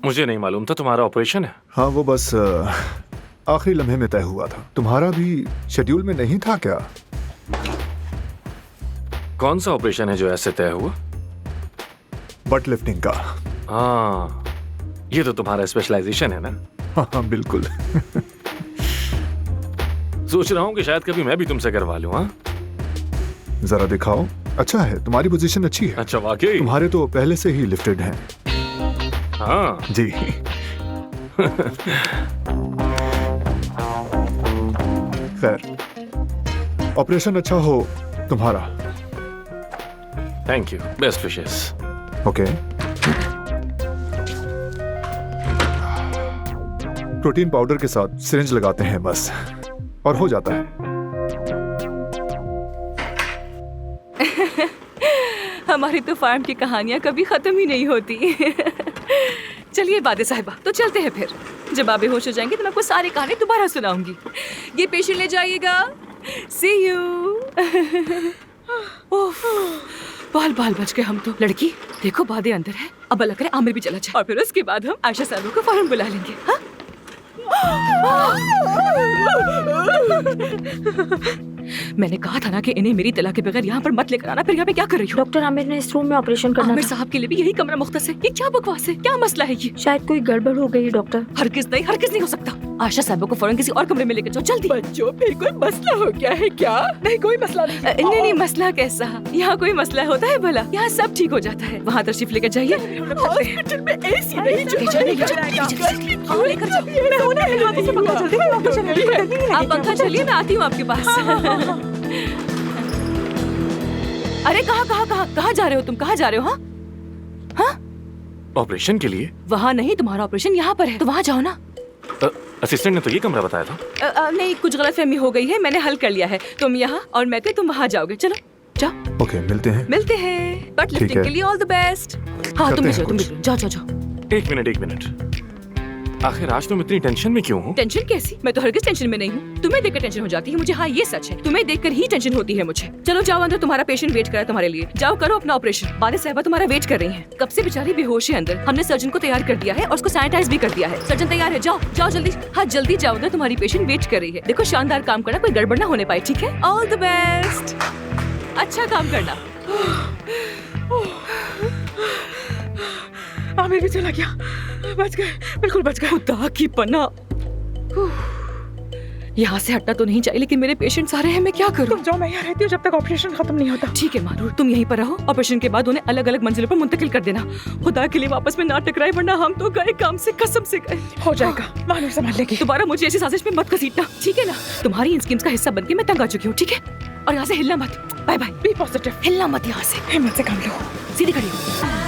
मुझे नहीं मालूम था तुम्हारा ऑपरेशन है। हाँ, वो बस आखिरी लम्हे में तय हुआ था। तुम्हारा भी शेड्यूल में नहीं था क्या? कौन सा ऑपरेशन है जो ऐसे तय हुआ? बट लिफ्टिंग का। हाँ, ये तो तुम्हारा स्पेशलाइजेशन है ना? हाँ हाँ बिल्कुल। सोच रहा हूँ कि शायद कभी मैं भी तुमसे करवा लूँ। हाँ, जरा दिखाओ। अच्छा है, तुम्हारी पोजीशन अच्छी है। अच्छा, वाकई? तुम्हारे तो पहले से ही लिफ्टेड हैं। हाँ जी। खैर, ऑपरेशन अच्छा हो तुम्हारा। Thank you, best wishes. Okay. Protein powder के साथ सिरिंज लगाते हैं बस, और हो जाता है। हमारी तो फार्म की कहानियां कभी खत्म ही नहीं होती। चलिए बादे साहिबा, तो चलते हैं फिर। जब आप बेहोश हो जाएंगे तो मैं आपको सारी कहानी दोबारा सुनाऊंगी। ये पेशेंट ले जाइएगा। सी यू। बाल बाल बच गए हम तो। लड़की देखो, बादे अंदर है। अब अल्लाह करे आमिर भी चला जाए, और फिर उसके बाद हम आयशा साहब को फौरन बुला लेंगे। हाँ? मैंने कहा था ना कि इन्हें मेरी तलाक के बगैर यहाँ पर मत लेकर आना। फिर यहाँ पे क्या कर रही हो? डॉक्टर आमिर ने इस रूम में ऑपरेशन करना आमिर था। साहब के लिए भी यही कमरा मुख्तस है। ये क्या बकवास है? क्या मसला है ये? शायद कोई गड़बड़ हो गई डॉक्टर। हरगिज़ नहीं हो सकता। आयशा साहब को फौरन किसी और कमरे में लेकर जाओ, जल्दी। बच्चों, फिर कोई मसला हो गया है क्या? नहीं, कोई मसला नहीं। नहीं, मसला कैसा? यहाँ कोई मसला होता है भला? यहाँ सब ठीक हो जाता है। वहाँ तशरीफ लेकर जाइए। हॉस्पिटल में एसी नहीं आप पंखा चलिए, मैं आती हूँ आपके पास। अरे कहाँ जा रहे हो तुम? कहाँ जा रहे हो? हाँ, ऑपरेशन के लिए? वहाँ नहीं, तुम्हारा ऑपरेशन यहाँ पर है, तो वहाँ जाओ ना। असिस्टेंट ने तो ये कमरा बताया था। नहीं, कुछ गलतफहमी हो गई है, मैंने हल कर लिया है। तुम यहाँ और मैं तुम वहाँ जाओगे। चलो जाओ। ओके, मिलते हैं। बट लिफ्टिंग के लिए ऑल द बेस्ट। हाँ, तुम भी जाओ। एक मिनट। आखिर आज तुम इतनी टेंशन में क्यों हो? टेंशन कैसी? मैं तो हरगिज़ टेंशन में नहीं हूँ। तुम्हें देखकर टेंशन हो जाती है मुझे। हाँ, ये सच है। तुम्हें देखकर ही टेंशन होती है मुझे। चलो जाओ अंदर, तुम्हारा पेशेंट वेट कर रहा है तुम्हारे लिए। जाओ, करो अपना ऑपरेशन। बादे साहिबा तुम्हारा वेट कर रही हैं। कब से बेचारी बेहोश है अंदर। हमने सर्जन को तैयार कर दिया है और उसको सैनिटाइज भी कर दिया है। सर्जन तैयार है, जाओ जल्दी। हाँ, जल्दी जाओ अंदर, तुम्हारी पेशेंट वेट कर रही है। देखो, शानदार काम करना, कोई गड़बड़ ना होने पाए, ठीक है? All the best. अच्छा काम करना। आमिर भी चला गया। बच गए, बिल्कुल बच गए। खुदा की पनाह। यहाँ से हटना तो नहीं चाहिए, लेकिन मेरे पेशेंट सारे हैं, मैं क्या करूँ? तुम जाओ, मैं यहाँ रहती हूँ जब तक ऑपरेशन खत्म नहीं होता। ठीक है मारूर, तुम यहीं पर रहो। ऑपरेशन के बाद उन्हें अलग अलग मंजिलों पर मुंतकिल कर देना। खुदा के लिए वापस में ना टकराए, वरना हम तो गए काम से, कसम से गए। हो जाएगा, मानूर संभाल लेगी। दोबारा मुझे ऐसी साजिश में मत घसीटना, ठीक है ना? तुम्हारी इन स्कीम्स का हिस्सा बनके मैं तंग आ चुकी हूँ, ठीक है? और यहाँ से हिलना मत। Bye bye. Be positive. हिलना मत यहाँ से। हिम्मत से काम लो। सीधी खड़ी हो।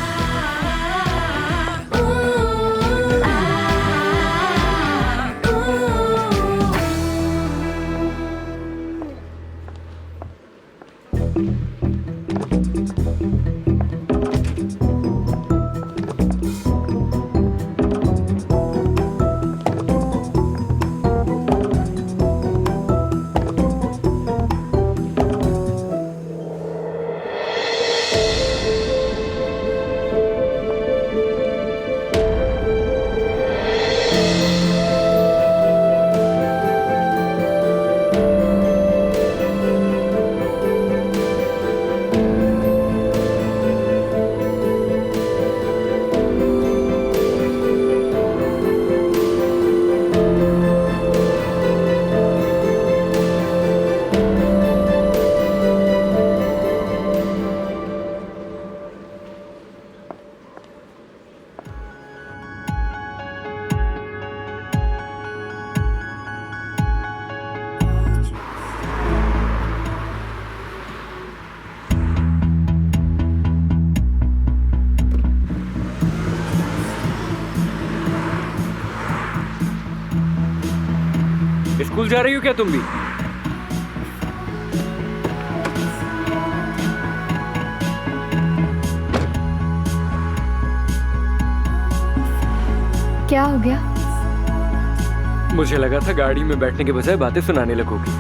स्कूल जा रही हो क्या तुम भी? क्या हो गया? मुझे लगा था गाड़ी में बैठने के बजाय बातें सुनाने लगोगी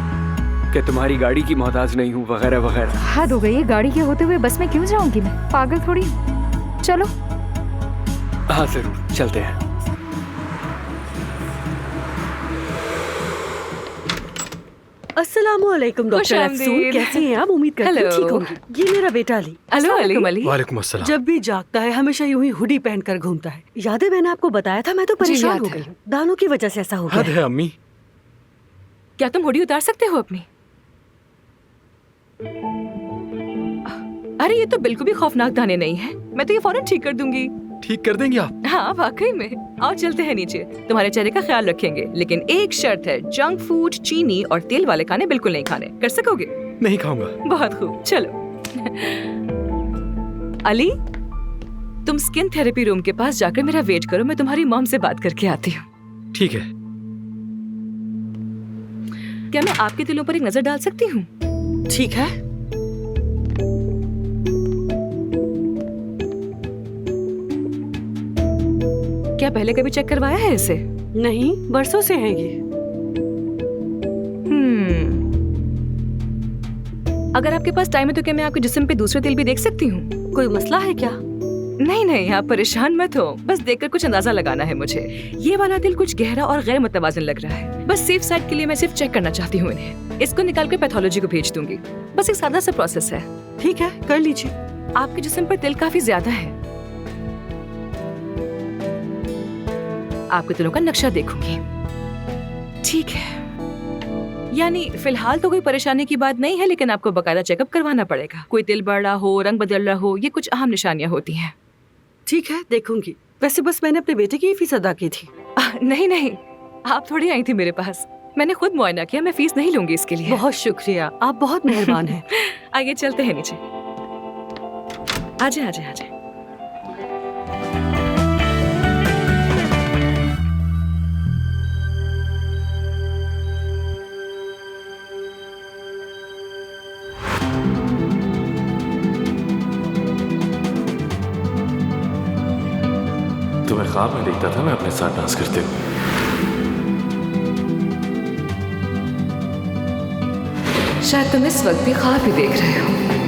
कि तुम्हारी गाड़ी की मोहताज नहीं हूँ, वगैरह वगैरह। हद हो गई है, गाड़ी के होते हुए बस में क्यों जाऊंगी मैं? पागल थोड़ी हूँ। चलो। हाँ जरूर, चलते हैं। अस्सलामुअलैकुम डॉक्टर खुशामदीद। अफसून, कैसी हैं आप? उम्मीद करती हूँ हेलो। ठीक होंगी। ये मेरा बेटा अली, हेलो अली। वालेकुम अस्सलाम। जब भी जागता है हमेशा यूं ही हुडी पहनकर घूमता है। याद है मैंने आपको बताया था? मैं तो परेशान याद हो है। गई हूँ, दानों की वजह से ऐसा हो गया हद है अम्मी। क्या तुम हुडी उतार सकते हो अपनी? अरे ये तो बिल्कुल भी खौफनाक दाने नहीं है। मैं तो ये फौरन ठीक कर दूंगी। ठीक कर देंगे आप? हाँ वाकई में। आओ चलते हैं नीचे, तुम्हारे चेहरे का ख्याल रखेंगे, लेकिन एक शर्त है, जंक फूड, चीनी और तेल वाले खाने बिल्कुल नहीं खाने। कर सकोगे? नहीं खाऊंगा। बहुत खूब, चलो। अली, तुम स्किन थेरेपी रूम के पास जाकर मेरा वेट करो, मैं तुम्हारी मॉम से बात करके आती हूँ। ठीक है। क्या मैं आपके दिलों पर एक नजर डाल सकती हूँ? ठीक है। क्या पहले कभी चेक करवाया है इसे? नहीं, बरसों से है ये। अगर आपके पास टाइम है तो क्या मैं आपके जिस्म पे दूसरे तिल भी देख सकती हूँ? कोई मसला है क्या? नहीं नहीं, आप परेशान मत हो, बस देखकर कुछ अंदाजा लगाना है मुझे। ये वाला तिल कुछ गहरा और गैर मुतवाज़िन लग रहा है। बस सेफ साइड के लिए मैं सिर्फ चेक करना चाहती हूँ इन्हें। इसको निकाल कर पैथोलॉजी को भेज दूंगी। बस एक सादा सा प्रोसेस है। ठीक है, कर लीजिए। आपके जिस्म पर तिल काफी ज्यादा है। आपके तिलों का नक्शा देखूंगी। ठीक है, यानी फिलहाल तो कोई परेशानी की बात नहीं है, लेकिन आपको बकायदा चेकअप करवाना पड़ेगा। कोई तिल बढ़ रहा हो, रंग बदल रहा हो, ये कुछ अहम निशानियां होती हैं। ठीक है, देखूंगी। वैसे बस मैंने अपने बेटे की ही फीस अदा की थी। नहीं नहीं, आप थोड़ी आई थी मेरे पास, मैंने खुद मुआयना किया। मैं फीस नहीं लूंगी इसके लिए। बहुत शुक्रिया, आप बहुत मेहरबान हैं। आइए चलते हैं नीचे। आजे आजे आजे। तुम्हें ख्वाब में देखता था मैं अपने साथ डांस करते हुए। शायद तुम इस वक्त भी ख्वाब ही देख रहे हो।